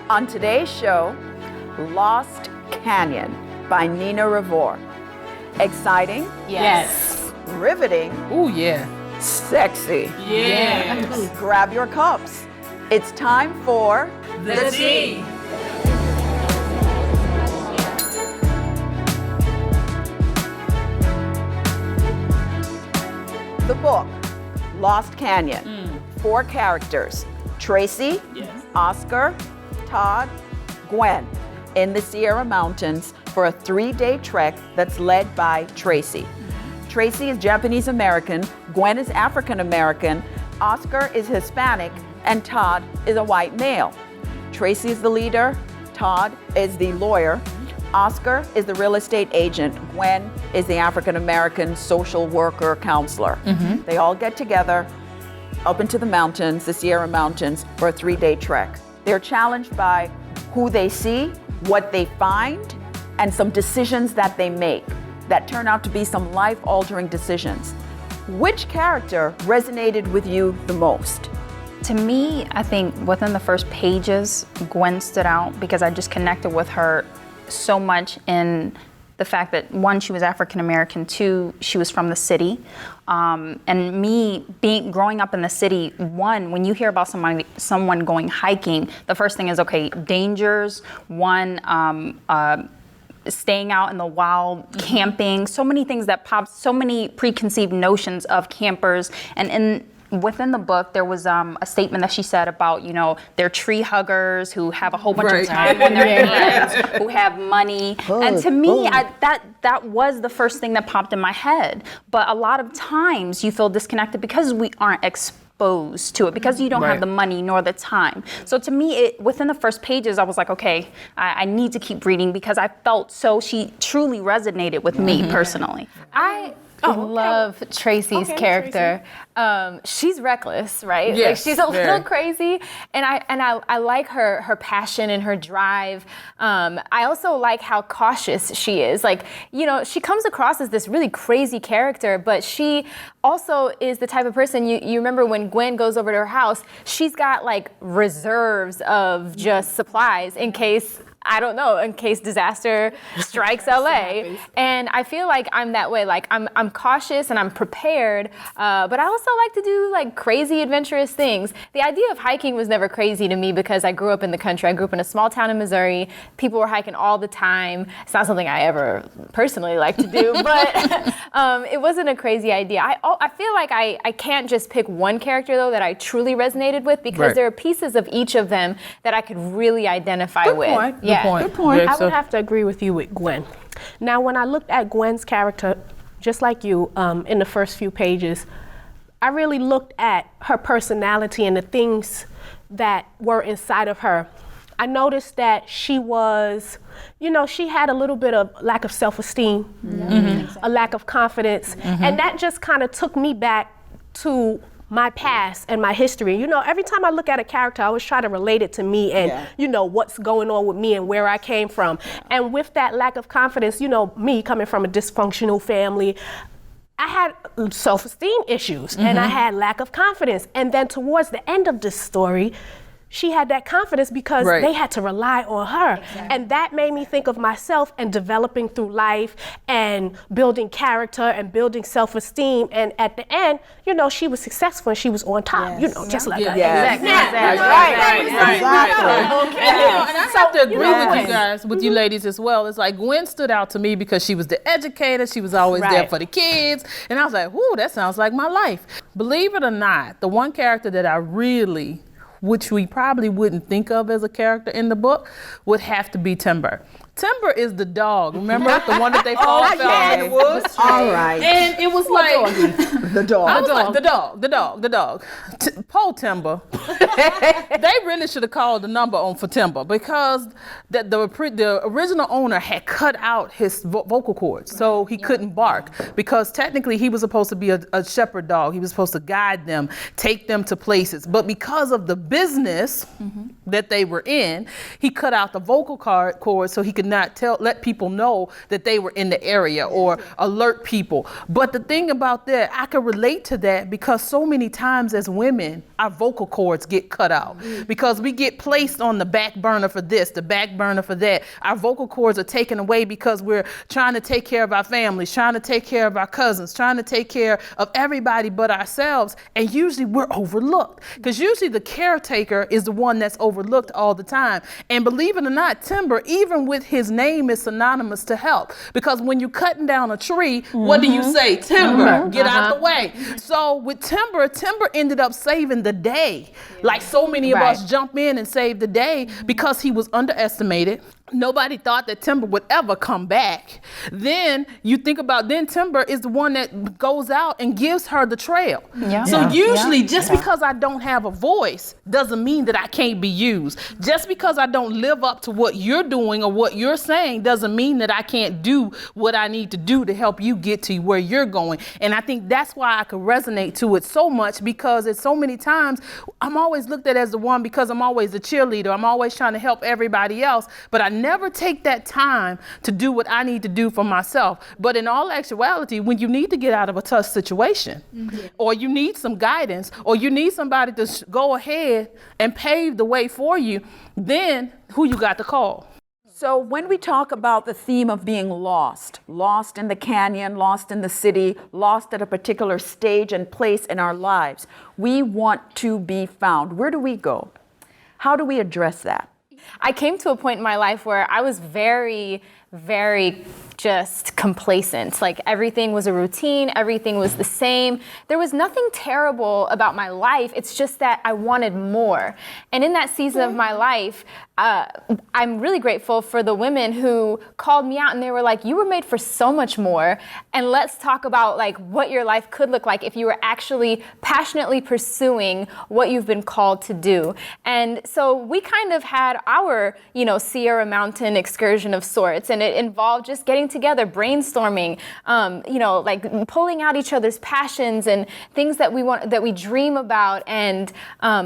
On today's show, Lost Canyon by Nina Revoyr. Exciting? Yes. Riveting? Ooh, yeah. Sexy? Yes. Grab your cups. It's time for The tea. the book, Lost Canyon. 4 characters, Tracy, Oscar, Todd, Gwen, in the Sierra Mountains for a 3-day trek that's led by Tracy. Tracy is Japanese American, Gwen is African American, Oscar is Hispanic, and Todd is a white male. Tracy is the leader, Todd is the lawyer, Oscar is the real estate agent, Gwen is the African American social worker counselor. They all get together up into the mountains, the Sierra Mountains, for a 3-day trek. They're challenged by who they see, what they find, and some decisions that they make that turn out to be some life-altering decisions. Which character resonated with you the most? To me, I think within the first pages, Gwen stood out because I just connected with her so much in the fact that 1, she was African American, 2, she was from the city. And me growing up in the city, 1, when you hear about someone going hiking, the first thing is, okay, dangers, 1, staying out in the wild, camping, so many things that pop, so many preconceived notions of campers. And within the book, there was a statement that she said about, they're tree huggers who have a whole bunch of time on their hands, who have money. And to me, that was the first thing that popped in my head. But a lot of times you feel disconnected because we aren't exposed to it, because you don't have the money nor the time. So to me, within the first pages, I was like, okay, I need to keep reading because I felt she truly resonated with me personally. I love Tracy's character. She's reckless, right? Yes, like she's a little very. crazy, and I like her passion and her drive. I also like how cautious she is. Like, she comes across as this really crazy character, but she also is the type of person, you remember when Gwen goes over to her house, she's got like reserves of just supplies in case disaster strikes LA. And I feel like I'm that way. Like I'm cautious and I'm prepared, but I also like to do like crazy adventurous things. The idea of hiking was never crazy to me because I grew up in the country. I grew up in a small town in Missouri. People were hiking all the time. It's not something I ever personally like to do, but it wasn't a crazy idea. I feel like I can't just pick one character though that I truly resonated with because there are pieces of each of them that I could really identify with. Good point. I would have to agree with you with Gwen. Now, when I looked at Gwen's character, just like you, in the first few pages, I really looked at her personality and the things that were inside of her. I noticed that she was, she had a little bit of lack of self-esteem, a lack of confidence, and that just kind of took me back to my past and my history. Every time I look at a character, I always try to relate it to me and, what's going on with me and where I came from. And with that lack of confidence, me coming from a dysfunctional family, I had self-esteem issues and I had lack of confidence. And then towards the end of this story, she had that confidence because they had to rely on her. Exactly. And that made me think of myself and developing through life and building character and building self-esteem. And at the end, she was successful and she was on top, just like her. Exactly. And I have to agree with you guys, with you ladies as well. It's like Gwen stood out to me because she was the educator. She was always there for the kids. And I was like, whoo, that sounds like my life. Believe it or not, the one character that I really, which we probably wouldn't think of as a character in the book, would have to be Timber. Timber is the dog. Remember the one that they fell in the woods? All right. And it was like the dog. I was like, the dog. Poor Timber. They really should have called the number on for Timber because the original owner had cut out his vocal cords, so he couldn't bark because technically he was supposed to be a shepherd dog. He was supposed to guide them, take them to places. But because of the business that they were in, he cut out the vocal cords so he could not let people know that they were in the area or alert people. But the thing about that, I can relate to that because so many times as women, our vocal cords get cut out because we get placed on the back burner for this, the back burner for that. Our vocal cords are taken away because we're trying to take care of our families, trying to take care of our cousins, trying to take care of everybody but ourselves. And usually we're overlooked because usually the caretaker is the one that's overlooked all the time. And believe it or not, timber, even with his name, is synonymous to help, because when you're cutting down a tree, what do you say? Timber, get out the way. So with timber ended up saving the day. Like so many of us jump in and save the day because he was underestimated. Nobody thought that timber would ever come back. Then you think about, then timber is the one that goes out and gives her the trail. So usually just because I don't have a voice doesn't mean that I can't be used. Just because I don't live up to what you're doing or what you're saying doesn't mean that I can't do what I need to do to help you get to where you're going. And I think that's why I can resonate to it so much, because it's so many times I'm always looked at as the one because I'm always the cheerleader. I'm always trying to help everybody else, but I never take that time to do what I need to do for myself. But in all actuality, when you need to get out of a tough situation, or you need some guidance, or you need somebody to go ahead and pave the way for you, then who you got to call? So when we talk about the theme of being lost in the canyon, lost in the city, lost at a particular stage and place in our lives, we want to be found. Where do we go? How do we address that? I came to a point in my life where I was very, very just complacent. Like everything was a routine, everything was the same. There was nothing terrible about my life. It's just that I wanted more. And in that season of my life, I'm really grateful for the women who called me out and they were like, you were made for so much more. And let's talk about like what your life could look like if you were actually passionately pursuing what you've been called to do. And so we kind of had our, Sierra Mountain excursion of sorts. And it involved just getting together, brainstorming, like pulling out each other's passions and things that we dream about, and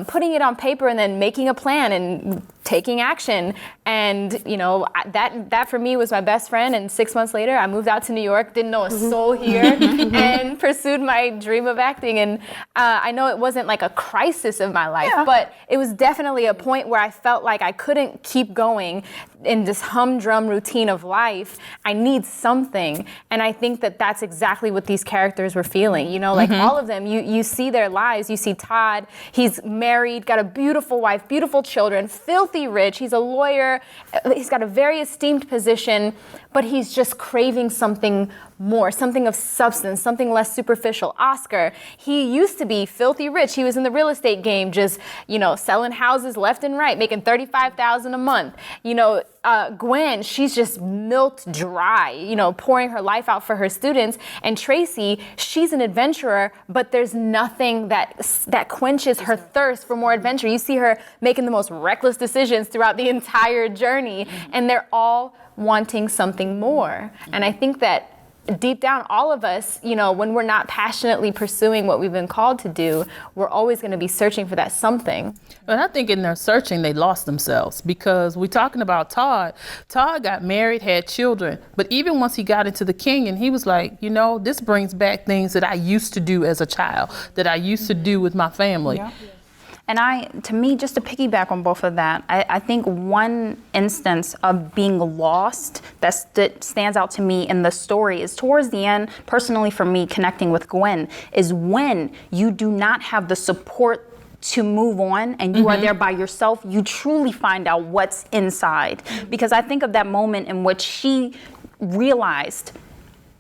putting it on paper and then making a plan and taking action. And that for me was my best friend. And 6 months later, I moved out to New York, didn't know a soul here, and pursued my dream of acting. And I know it wasn't like a crisis of my life, but it was definitely a point where I felt like I couldn't keep going in this humdrum routine of life. I need something. And I think that that's exactly what these characters were feeling. All of them, you see their lives. You see Todd, he's married, got a beautiful wife, beautiful children, filthy rich. He's a lawyer. He's got a very esteemed position, but he's just craving something more, something of substance, something less superficial. Oscar, he used to be filthy rich. He was in the real estate game, just, selling houses left and right, making $35,000 a month. Gwen, she's just milked dry, pouring her life out for her students. And Tracy, she's an adventurer, but there's nothing that quenches her thirst for more adventure. You see her making the most reckless decisions throughout the entire journey, and they're all wanting something more. And I think that deep down, all of us, when we're not passionately pursuing what we've been called to do, we're always going to be searching for that something. But I think in their searching, they lost themselves, because we're talking about Todd. Todd got married, had children, but even once he got into the canyon, he was like, this brings back things that I used to do as a child, that I used to do with my family. Yeah. And to me, just to piggyback on both of that, I think one instance of being lost that stands out to me in the story is towards the end, personally for me, connecting with Gwen, is when you do not have the support to move on and you are there by yourself, you truly find out what's inside. Because I think of that moment in which she realized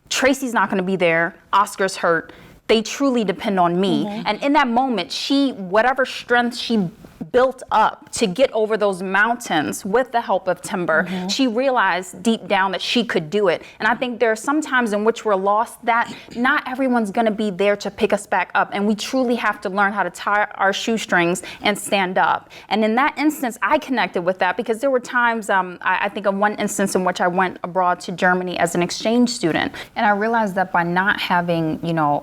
Tracy's not going to be there, Oscar's hurt, they truly depend on me. And in that moment, whatever strength she built up to get over those mountains with the help of timber, she realized deep down that she could do it. And I think there are some times in which we're lost that not everyone's going to be there to pick us back up. And we truly have to learn how to tie our shoestrings and stand up. And in that instance, I connected with that because there were times, I think of one instance in which I went abroad to Germany as an exchange student. And I realized that by not having,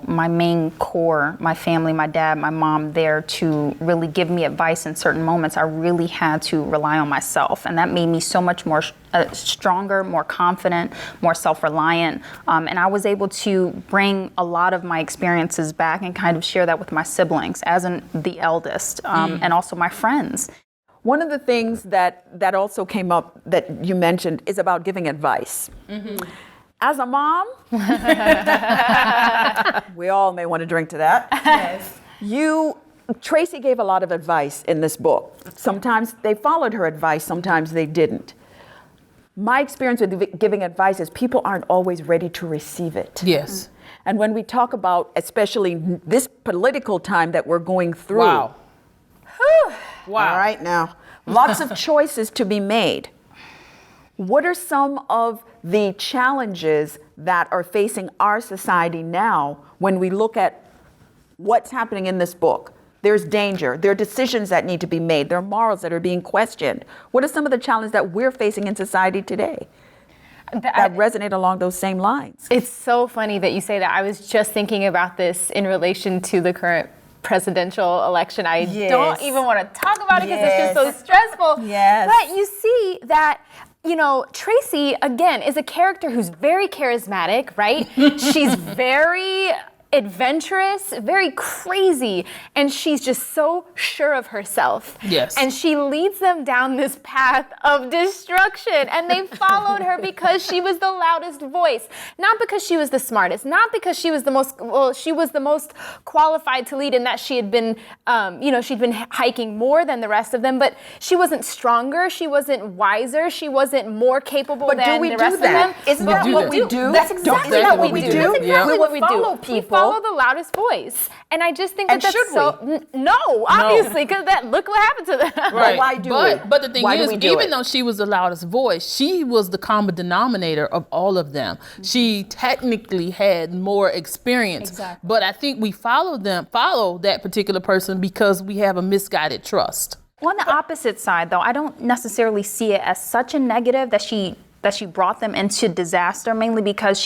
my main core, my family, my dad, my mom there to really give me advice and certain moments, I really had to rely on myself. And that made me so much more stronger, more confident, more self-reliant. And I was able to bring a lot of my experiences back and kind of share that with my siblings as the eldest, and also my friends. One of the things that also came up that you mentioned is about giving advice. As a mom, we all may want to drink to that. Yes. Tracy gave a lot of advice in this book. Sometimes they followed her advice, sometimes they didn't. My experience with giving advice is people aren't always ready to receive it. Yes. And when we talk about, especially this political time that we're going through. Wow. All right, now, lots of choices to be made. What are some of the challenges that are facing our society now when we look at what's happening in this book? There's danger. There are decisions that need to be made. There are morals that are being questioned. What are some of the challenges that we're facing in society today that resonate along those same lines? It's so funny that you say that. I was just thinking about this in relation to the current presidential election. I don't even want to talk about it because it's just so stressful. Yes. But you see that, you know, Tracy, again, is a character who's very charismatic, right? She's very adventurous, very crazy, and she's just so sure of herself. Yes. And she leads them down this path of destruction, and they followed her because she was the loudest voice, not because she was the smartest, not because she was the most qualified to lead in that she had been, she'd been hiking more than the rest of them, but she wasn't stronger, she wasn't wiser, she wasn't more capable than the rest of them. Isn't that what we do? That's exactly what we do. That's exactly what we do. Follow people. We follow the loudest voice, and I just think that's so. No, obviously, because look what happened to them. Right. Why do it? But the thing Why is, do we do even it? though she was the loudest voice, she was the common denominator of all of them. She technically had more experience. Exactly. But I think we follow that particular person because we have a misguided trust. On the opposite side, though, I don't necessarily see it as such a negative that she brought them into disaster, mainly because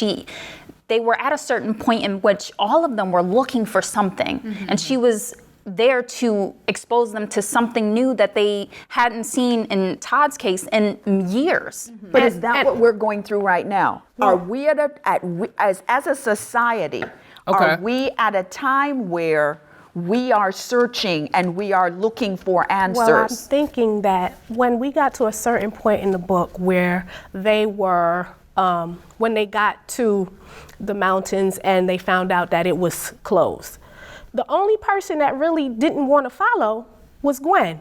they were at a certain point in which all of them were looking for something, and she was there to expose them to something new that they hadn't seen, in Todd's case, in years. But is that what we're going through right now? Are we as a society, are we at a time where we are searching and we are looking for answers? Well, I'm thinking that when we got to a certain point in the book where they were, when they got to the mountains and they found out that it was closed, the only person that really didn't want to follow was Gwen.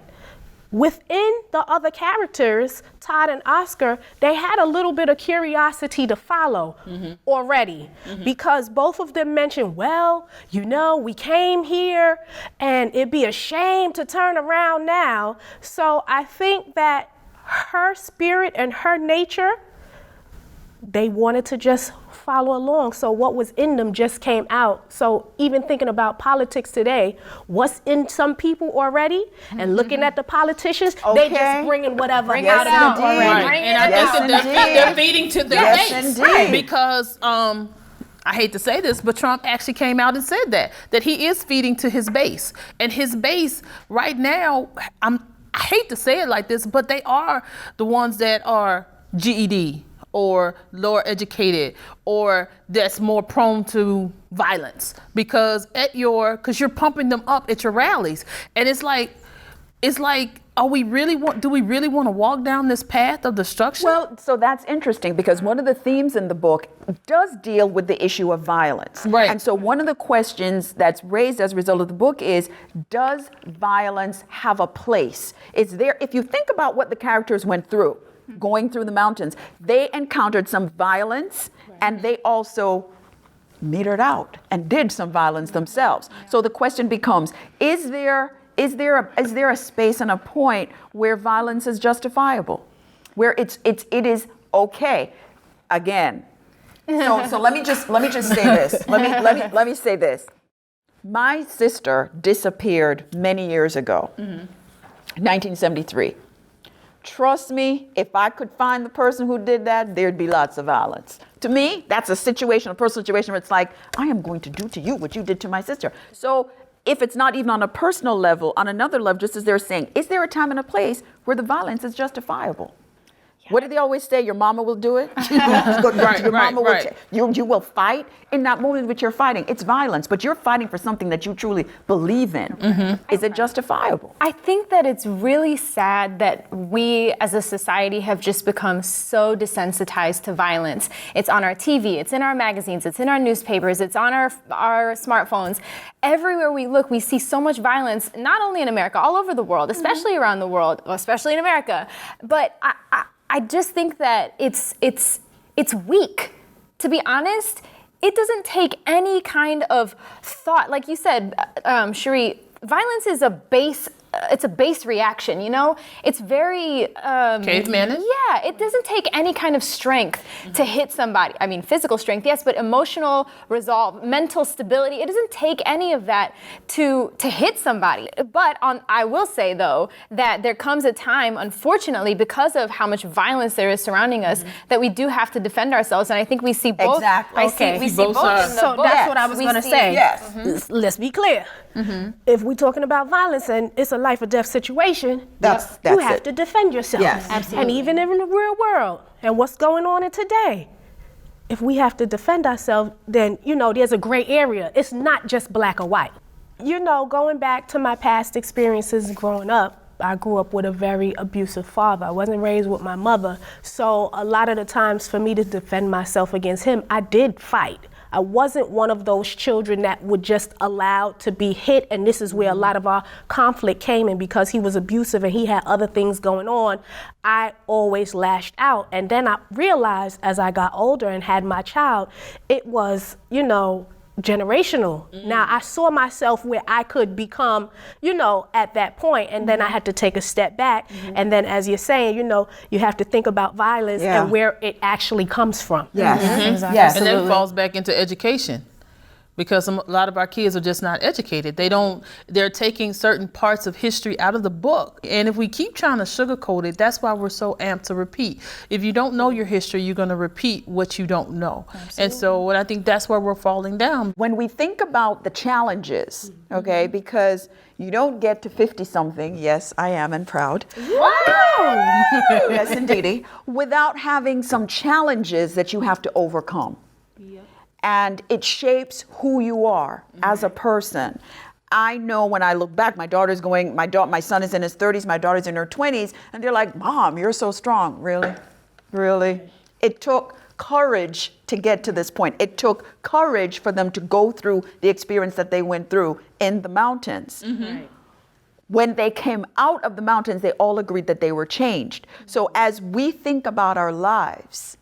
Within the other characters, Todd and Oscar, they had a little bit of curiosity to follow already, because both of them mentioned, well, we came here and it'd be a shame to turn around now. So I think that her spirit and her nature, they wanted to just follow along. So what was in them just came out. So even thinking about politics today, what's in some people already, and looking at the politicians, they just bringing whatever out of them already. Right. And I think that they're feeding to their base. Right. Because I hate to say this, but Trump actually came out and said that he is feeding to his base. And his base right now, I hate to say it like this, but they are the ones that are GED or lower educated, or that's more prone to violence, because you're pumping them up at your rallies. And it's like, do we really want to walk down this path of destruction? Well, so that's interesting, because one of the themes in the book does deal with the issue of violence. Right. And so one of the questions that's raised as a result of the book is, does violence have a place? If you think about what the characters went through, going through the mountains, they encountered some violence, and they also metered out and did some violence themselves. So the question becomes, is there a space and a point where violence is justifiable, where it is okay? Again, so let me just say this. Let me say this. My sister disappeared many years ago, 1973. Trust me, if I could find the person who did that, there'd be lots of violence. To me, that's a personal situation where it's like, I am going to do to you what you did to my sister. So if it's not even on a personal level, on another level, just as they're saying, is there a time and a place where the violence is justifiable? What do they always say? Your mama will do it. You will fight in that moment which you're fighting. It's violence, but you're fighting for something that you truly believe in. Is it justifiable? I think that it's really sad that we as a society have just become so desensitized to violence. It's on our TV, it's in our magazines, it's in our newspapers, it's on our smartphones. Everywhere we look, we see so much violence, not only in America, all over the world, especially around the world, especially in America. But I just think that it's weak. To be honest, it doesn't take any kind of thought. Like you said, Cherie, violence is a base reaction, you know? It's very... Caveman-ish? Yeah, it doesn't take any kind of strength to hit somebody. I mean, physical strength, yes, but emotional resolve, mental stability, it doesn't take any of that to hit somebody. But I will say, though, that there comes a time, unfortunately, because of how much violence there is surrounding us, that we do have to defend ourselves. And I think we see both. Exactly. We see both in the So book. that's what I was going to say. Yes. Let's be clear. If we're talking about violence and it's a life or death situation, That's you have it. to defend yourself. Yes. And even in the real world and what's going on in today, if we have to defend ourselves, then, you know, there's a gray area. It's not just black or white. You know, going back to my past experiences growing up, I grew up with a very abusive father. I wasn't raised with my mother. So a lot of the times for me to defend myself against him, I did fight. I wasn't one of those children that would just allow to be hit, and this is where a lot of our conflict came in because he was abusive and he had other things going on. I always lashed out, and then I realized as I got older and had my child, it was, you know, generational. Now I saw myself where I could become, you know, at that point, and then I had to take a step back. And then, as you're saying, you know, you have to think about violence and where it actually comes from. Yes. Yes. And that falls back into education. Because a lot of our kids are just not educated. They're taking certain parts of history out of the book. And if we keep trying to sugarcoat it, that's why we're so amped to repeat. If you don't know your history, you're going to repeat what you don't know. Absolutely. And so I think that's where we're falling down. When we think about the challenges, okay, because you don't get to 50-something, yes, I am and proud. Wow! Yes, indeedy. Without having some challenges that you have to overcome. And it shapes who you are as a person. I know when I look back, my son is in his 30s, my daughter's in her 20s, and they're like, Mom, you're so strong. Really? Really? It took courage to get to this point. It took courage for them to go through the experience that they went through in the mountains. Right. When they came out of the mountains, they all agreed that they were changed. So as we think about our lives,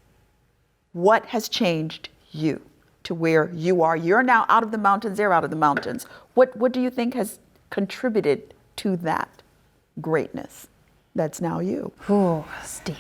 what has changed you to where you are? You're now out of the mountains, they're out of the mountains. What do you think has contributed to that greatness that's now you? Ooh, Steve.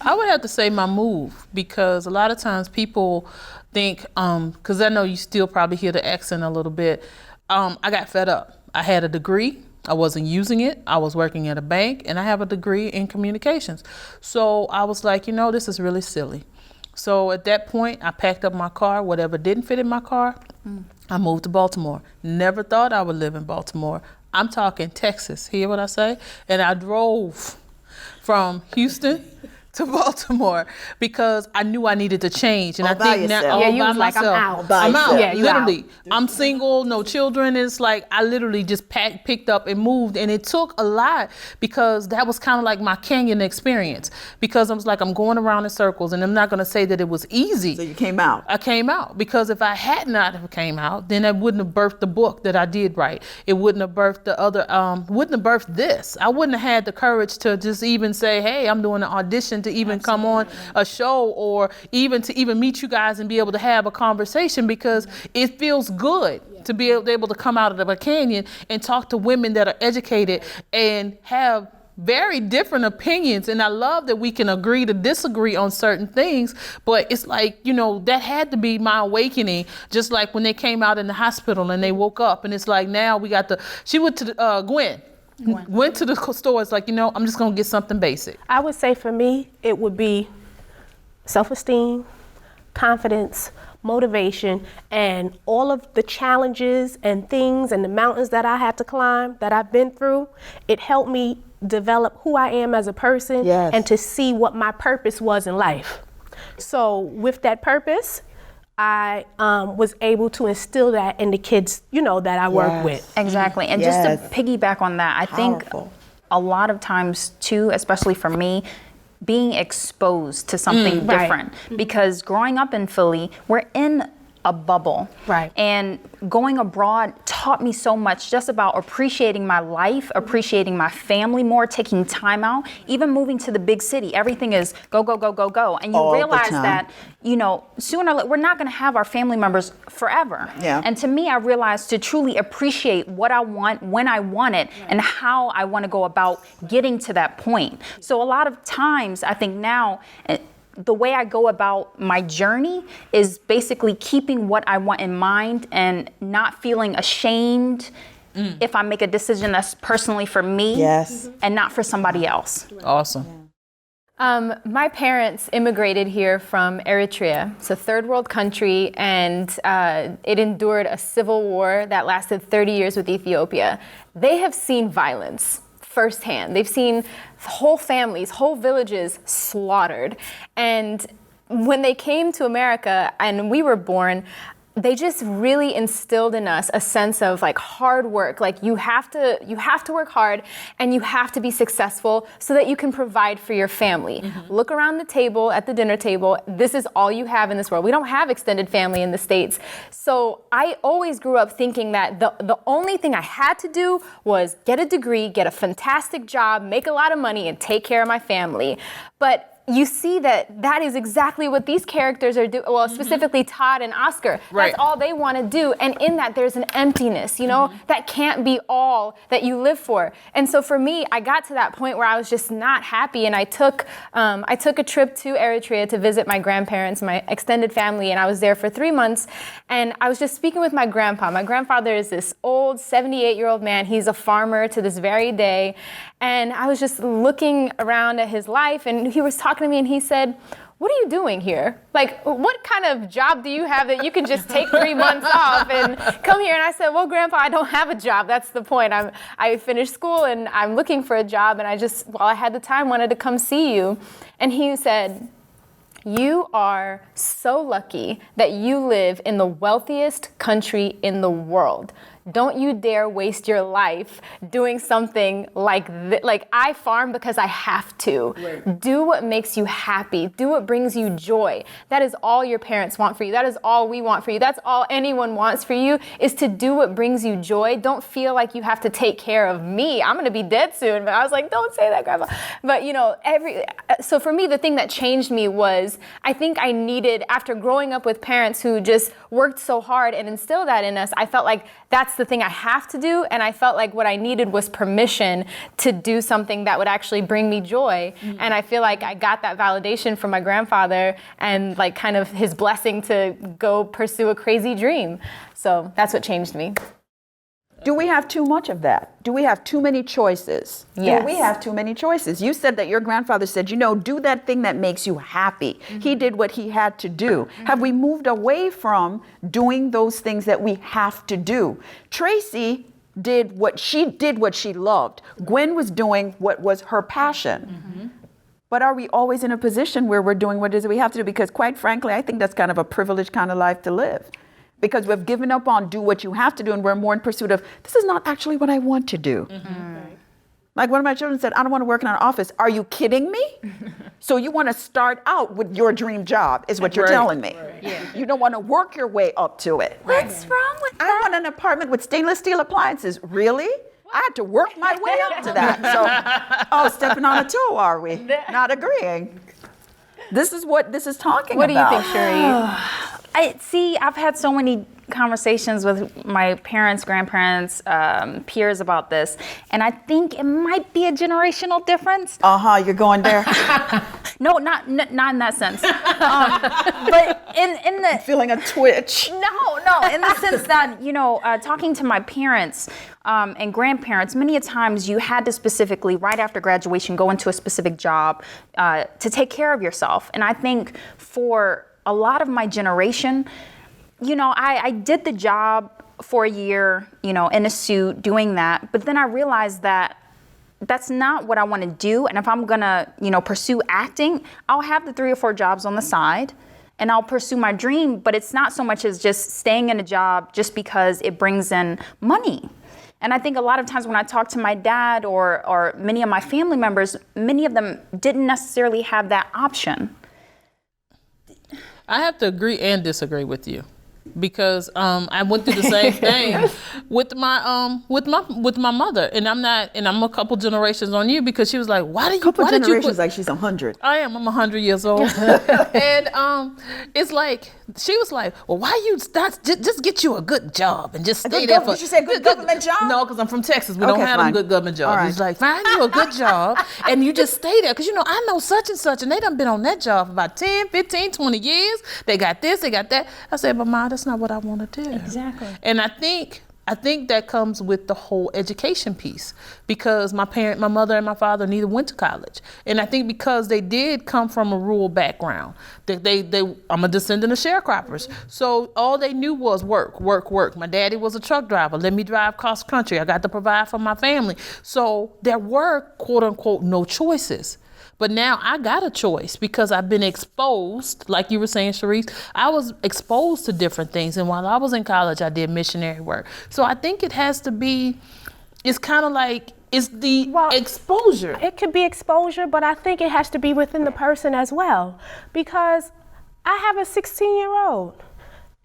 I would have to say my move, because a lot of times people think, because I know you still probably hear the accent a little bit, I got fed up. I had a degree. I wasn't using it. I was working at a bank, and I have a degree in communications. So I was like, you know, this is really silly. So at that point, I packed up my car. Whatever didn't fit in my car, I moved to Baltimore. Never thought I would live in Baltimore. I'm talking Texas. Hear what I say? And I drove from Houston to Baltimore because I knew I needed to change. And all I think now, all you by was like, myself. I'm out. Yeah, literally. I'm single, no children. It's like I literally just picked up and moved, and it took a lot because that was kind of like my canyon experience. Because I was like, I'm going around in circles, and I'm not going to say that it was easy. So you came out. I came out because if I had not have came out, then I wouldn't have birthed the book that I did write. It wouldn't have birthed the other. Wouldn't have birthed this. I wouldn't have had the courage to just even say, hey, I'm doing an audition to even come on a show, or even to even meet you guys and be able to have a conversation, because it feels good to be able to come out of the canyon and talk to women that are educated and have very different opinions. And I love that we can agree to disagree on certain things, but it's like, you know, that had to be my awakening, just like when they came out in the hospital and they woke up, and it's like, now we got she went to the, Gwen went to the store. It's like, you know, I'm just gonna get something basic. I would say for me, it would be self-esteem, confidence, motivation, and all of the challenges and things and the mountains that I had to climb, that I've been through, it helped me develop who I am as a person and to see what my purpose was in life. So with that purpose, I was able to instill that in the kids, that I work with. Exactly. And just to piggyback on that, I think a lot of times too, especially for me, being exposed to something different. Because growing up in Philly, we're in a bubble. Right. And going abroad taught me so much just about appreciating my life, appreciating my family more, taking time out. Even moving to the big city, everything is go, go, go, go, go. And you realize that, sooner or later, we're not going to have our family members forever. Yeah. And to me, I realized to truly appreciate what I want, when I want it, and how I want to go about getting to that point. So a lot of times, I think now, the way I go about my journey is basically keeping what I want in mind and not feeling ashamed if I make a decision that's personally for me and not for somebody else. Awesome. My parents immigrated here from Eritrea. It's a third world country, and it endured a civil war that lasted 30 years with Ethiopia. They have seen violence firsthand. They've seen whole families, whole villages slaughtered. And when they came to America and we were born, they just really instilled in us a sense of like hard work. Like you have to work hard and you have to be successful so that you can provide for your family. Look around the table, at the dinner table. This is all you have in this world. We don't have extended family in the States. So I always grew up thinking that the only thing I had to do was get a degree, get a fantastic job, make a lot of money, and take care of my family. But you see that is exactly what these characters are doing. Well, specifically Todd and Oscar. Right. That's all they want to do. And in that, there's an emptiness, that can't be all that you live for. And so for me, I got to that point where I was just not happy. And I took a trip to Eritrea to visit my grandparents, my extended family. And I was there for 3 months. And I was just speaking with my grandpa. My grandfather is this old 78-year-old man. He's a farmer to this very day. And I was just looking around at his life, and he was talking to me, and he said, "What are you doing here? Like, what kind of job do you have that you can just take 3 months off and come here?" And I said, "Well, Grandpa, I don't have a job. That's the point. I finished school, and I'm looking for a job, and I just, while I had the time, wanted to come see you." And he said, "You are so lucky that you live in the wealthiest country in the world. Don't you dare waste your life doing something like this. Like, I farm because I have to. Right. Do what makes you happy. Do what brings you joy. That is all your parents want for you. That is all we want for you. That's all anyone wants for you, is to do what brings you joy. Don't feel like you have to take care of me. I'm going to be dead soon." But I was like, "Don't say that, Grandma." But so for me, the thing that changed me was, I think I needed, after growing up with parents who just worked so hard and instilled that in us, I felt like that's the thing I have to do. And I felt like what I needed was permission to do something that would actually bring me joy. Mm-hmm. And I feel like I got that validation from my grandfather and like kind of his blessing to go pursue a crazy dream. So that's what changed me. Do we have too much of that? Do we have too many choices? Yes. Do we have too many choices? You said that your grandfather said, do that thing that makes you happy. Mm-hmm. He did what he had to do. Mm-hmm. Have we moved away from doing those things that we have to do? Tracy did what she loved. Gwen was doing what was her passion. Mm-hmm. But are we always in a position where we're doing what it is we have to do? Because quite frankly, I think that's kind of a privileged kind of life to live. Because we've given up on do what you have to do, and we're more in pursuit of, this is not actually what I want to do. Mm-hmm. Right. Like one of my children said, "I don't want to work in an office." Are you kidding me? So you want to start out with your dream job, is what you're telling me. Right. Yeah. You don't want to work your way up to it. What's wrong with that? I want an apartment with stainless steel appliances. Really? I had to work my way up to that. So, stepping on a toe, are we? Not agreeing. This is what this is talking about. What do you think, Cherie? I've had so many conversations with my parents, grandparents, peers about this, and I think it might be a generational difference. You're going there? No, not in that sense. But in the feeling a twitch. No, in the sense that talking to my parents and grandparents, many a times you had to specifically, right after graduation, go into a specific job to take care of yourself. And I think for a lot of my generation, I did the job for a year, in a suit doing that. But then I realized that that's not what I want to do. And if I'm going to, pursue acting, I'll have the 3 or 4 jobs on the side and I'll pursue my dream. But it's not so much as just staying in a job just because it brings in money. And I think a lot of times when I talk to my dad or many of my family members, many of them didn't necessarily have that option. I have to agree and disagree with you. Because I went through the same thing with my mother, and I'm a couple generations on you, because she was like, why did you quit? Like she's 100. I'm 100 years old. And it's like, she was like, well, why you start, just get you a good job and just stay there for. Did you say good government job? No, because I'm from Texas. We don't have them good government jobs. Right. It's like, find you a good job and you just stay there. Because, I know such and such, and they done been on that job for about 10, 15, 20 years. They got this, they got that. I said, but Ma, that's not what I want to do. Exactly. And I think that comes with the whole education piece, because my mother and my father neither went to college. And I think because they did come from a rural background, I'm a descendant of sharecroppers. So all they knew was work, work, work. My daddy was a truck driver. Let me drive cross country. I got to provide for my family. So there were, quote unquote, no choices. But now I got a choice, because I've been exposed, like you were saying, Sharice, I was exposed to different things. And while I was in college, I did missionary work. So I think it has to be, it's kind of like, it's the exposure. It could be exposure, but I think it has to be within the person as well. Because I have a 16-year-old,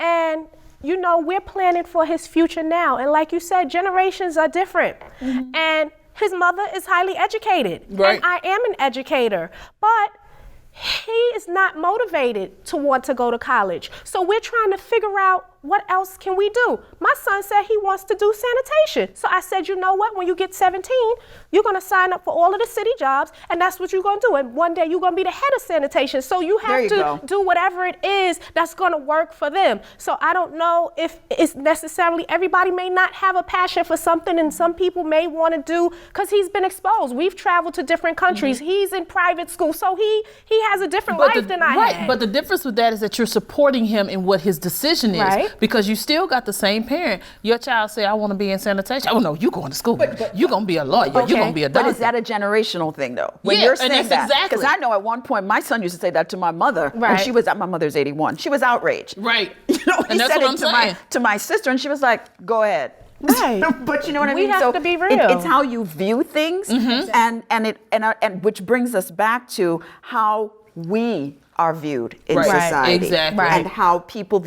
and we're planning for his future now. And like you said, generations are different. Mm-hmm. And his mother is highly educated, right. And I am an educator, but he is not motivated to want to go to college. So we're trying to figure out, what else can we do? My son said he wants to do sanitation. So I said, you know what, when you get 17, you're gonna sign up for all of the city jobs, and that's what you're gonna do. And one day you're gonna be the head of sanitation. So you have to do whatever it is that's gonna work for them. So I don't know if it's necessarily, everybody may not have a passion for something, and some people may wanna do, because he's been exposed. We've traveled to different countries. Mm-hmm. He's in private school, so he has a different life than I had. But the difference with that is that you're supporting him in what his decision is. Right. Because you still got the same parent. Your child say, I want to be in sanitation. Oh no, you going to school. You're going to be a lawyer. Okay. You're going to be a doctor. But is that a generational thing though? When yeah, you're saying and that. Exactly. Because I know at one point my son used to say that to my mother. Right. When she was my mother's 81. She was outraged. Right. He and that's said what I'm it saying. to my sister, and she was like, go ahead. Right. But you know what I mean? We have to be real. It's how you view things, mm-hmm. and which brings us back to how we are viewed in society. Exactly. And how people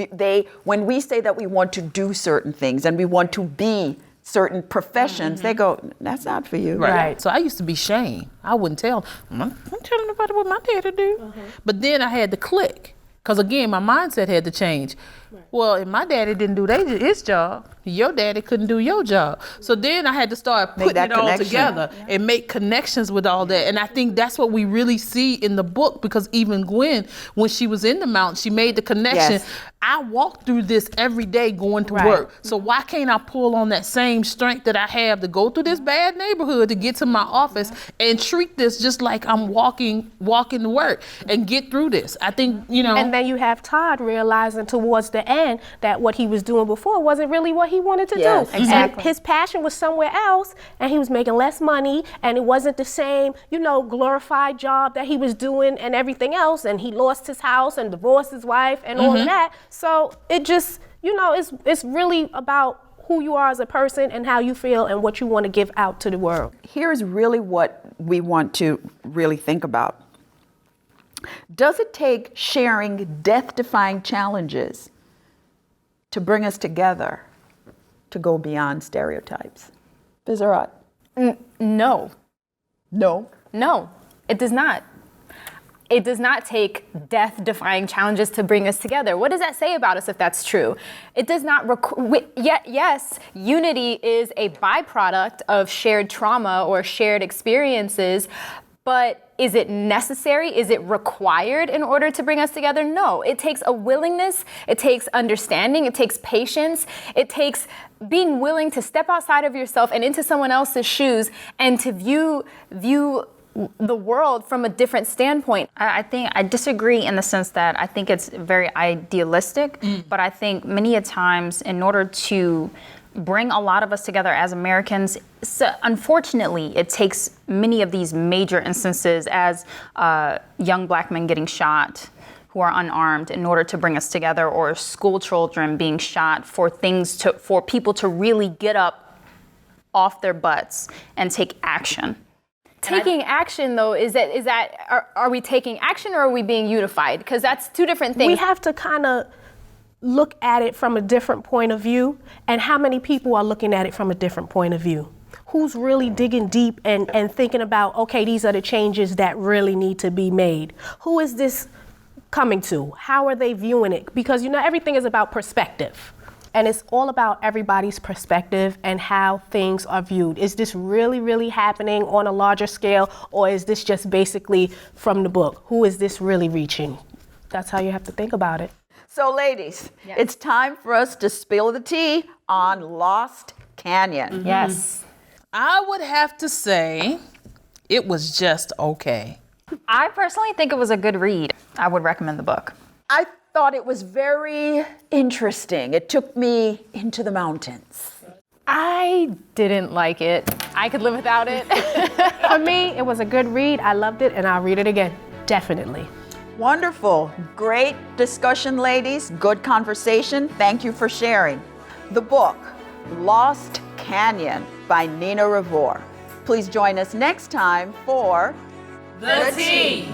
when we say that we want to do certain things and we want to be certain professions, mm-hmm. they go, that's not for you. Right. So I used to be shamed. I wouldn't tell. I'm telling nobody what my daddy do. Mm-hmm. But then I had to click. Because again, my mindset had to change. Right. Well, if my daddy didn't do his job, your daddy couldn't do your job. So then I had to start putting it all together and make connections with all that. And I think that's what we really see in the book, because even Gwen, when she was in the mountain, she made the connection. Yes. I walk through this every day going to work. So why can't I pull on that same strength that I have to go through this bad neighborhood to get to my office and treat this just like I'm walking to work and get through this? I think, And then you have Todd realizing towards the end that what he was doing before wasn't really what he wanted to do. Exactly. And his passion was somewhere else, and he was making less money, and it wasn't the same, glorified job that he was doing and everything else. And he lost his house and divorced his wife and all of that. So it just, it's really about who you are as a person and how you feel and what you want to give out to the world. Here's really what we want to really think about. Does it take sharing death-defying challenges to bring us together, to go beyond stereotypes? Fizarat? No. No? No, it does not. It does not take death-defying challenges to bring us together. What does that say about us if that's true? It does not yes, unity is a byproduct of shared trauma or shared experiences, but is it necessary? Is it required in order to bring us together? No. It takes a willingness, it takes understanding, it takes patience, it takes being willing to step outside of yourself and into someone else's shoes and to view the world from a different standpoint. I think I disagree in the sense that I think it's very idealistic, but I think many a times in order to bring a lot of us together as Americans, so unfortunately, it takes many of these major instances as young black men getting shot who are unarmed in order to bring us together, or school children being shot for people to really get up off their butts and take action. Taking action, though, are we taking action or are we being unified? Because that's two different things. We have to kind of look at it from a different point of view, and how many people are looking at it from a different point of view. Who's really digging deep and thinking about, okay, these are the changes that really need to be made. Who is this coming to? How are they viewing it? Because, everything is about perspective. And it's all about everybody's perspective and how things are viewed. Is this really, really happening on a larger scale, or is this just basically from the book? Who is this really reaching? That's how you have to think about it. So ladies, it's time for us to spill the tea on Lost Canyon. Yes. I would have to say it was just okay. I personally think it was a good read. I would recommend the book. I thought it was very interesting. It took me into the mountains. I didn't like it. I could live without it. For me, it was a good read. I loved it, and I'll read it again. Definitely. Wonderful. Great discussion, ladies. Good conversation. Thank you for sharing. The book, Lost Canyon by Nina Revoyr. Please join us next time for The Tea.